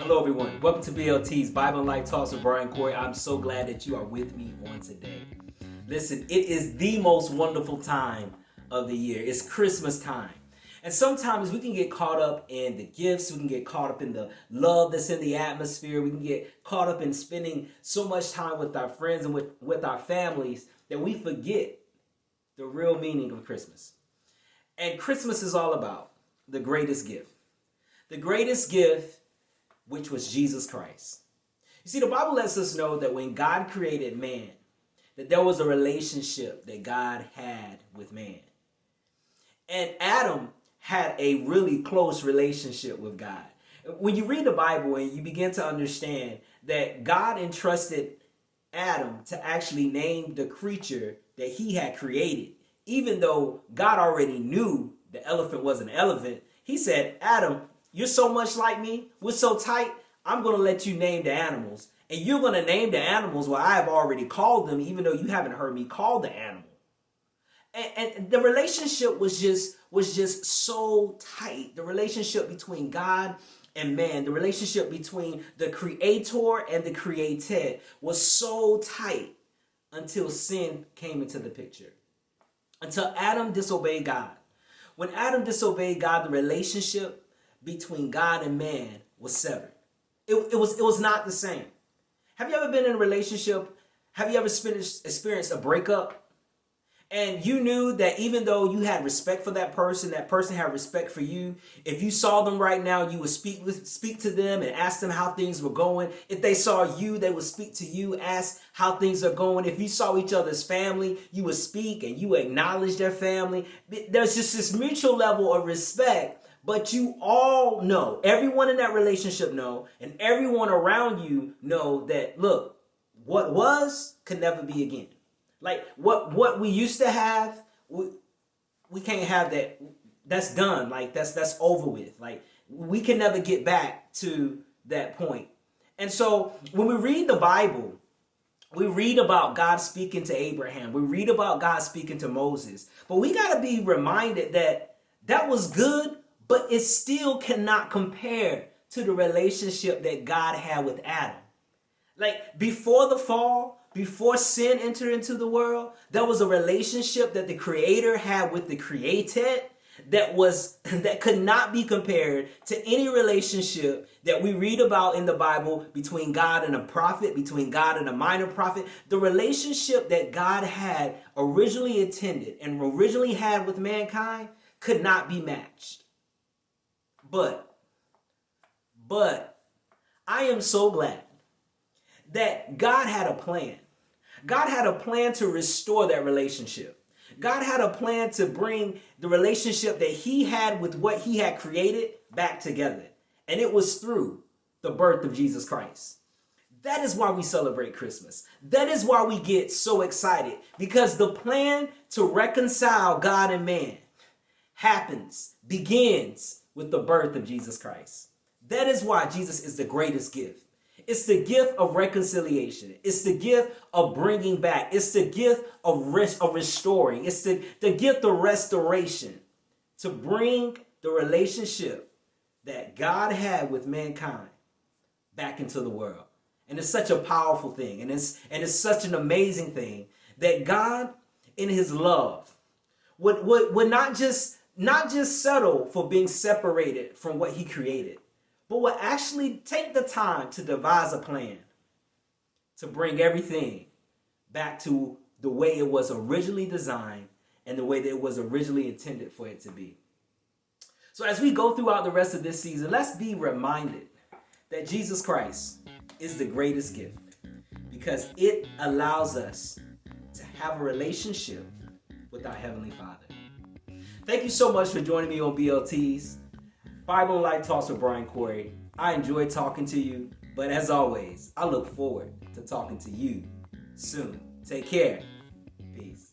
Hello everyone, welcome to BLTs, Bible and Life Talks with Brian Corey. I'm so glad that you are with me on today. Listen, it is the most wonderful time of the year. It's Christmas time. And sometimes we can get caught up in the gifts, we can get caught up in the love that's in the atmosphere, we can get caught up in spending so much time with our friends and with our families that we forget the real meaning of Christmas. And Christmas is all about the greatest gift. The greatest gift, which was Jesus Christ. You see, the Bible lets us know that when God created man, that there was a relationship that God had with man. And Adam had a really close relationship with God. When you read the Bible and you begin to understand that God entrusted Adam to actually name the creature that he had created, even though God already knew the elephant was an elephant, he said, Adam, you're so much like me. We're so tight. I'm going to let you name the animals. And you're going to name the animals what I have already called them, even though you haven't heard me call the animal. And the relationship was just so tight. The relationship between God and man, the relationship between the creator and the created was so tight until sin came into the picture. Until Adam disobeyed God. When Adam disobeyed God, the relationship between God and man was severed. It was not the same. Have you ever been in a relationship? Have you ever experienced a breakup? And you knew that even though you had respect for that person had respect for you. If you saw them right now, you would speak to them and ask them how things were going. If they saw you, they would speak to you, ask how things are going. If you saw each other's family, you would speak and you would acknowledge their family. There's just this mutual level of respect. But you all know, everyone in that relationship know, and everyone around you know that, look, what was could never be again. Like what we used to have, we can't have that. That's done. Like that's over with. Like we can never get back to that point. And so when we read the Bible, we read about God speaking to Abraham. We read about God speaking to Moses. But we got to be reminded that was good, but it still cannot compare to the relationship that God had with Adam. Like before the fall, before sin entered into the world, there was a relationship that the Creator had with the created that could not be compared to any relationship that we read about in the Bible between God and a prophet, between God and a minor prophet. The relationship that God had originally intended and originally had with mankind could not be matched. But I am so glad that God had a plan. God had a plan to restore that relationship. God had a plan to bring the relationship that he had with what he had created back together. And it was through the birth of Jesus Christ. That is why we celebrate Christmas. That is why we get so excited, because the plan to reconcile God and man begins with the birth of Jesus Christ. That is why Jesus is the greatest gift. It's the gift of reconciliation. It's the gift of bringing back. It's the gift of restoring. It's the gift of restoration to bring the relationship that God had with mankind back into the world. And it's such a powerful thing. And it's such an amazing thing that God, in his love, would not just settle for being separated from what he created, but will actually take the time to devise a plan to bring everything back to the way it was originally designed and the way that it was originally intended for it to be. So as we go throughout the rest of this season, let's be reminded that Jesus Christ is the greatest gift, because it allows us to have a relationship with our Heavenly Father. Thank you so much for joining me on BLTs, Bible and Life Talks with Brian Corey. I enjoy talking to you, but as always, I look forward to talking to you soon. Take care. Peace.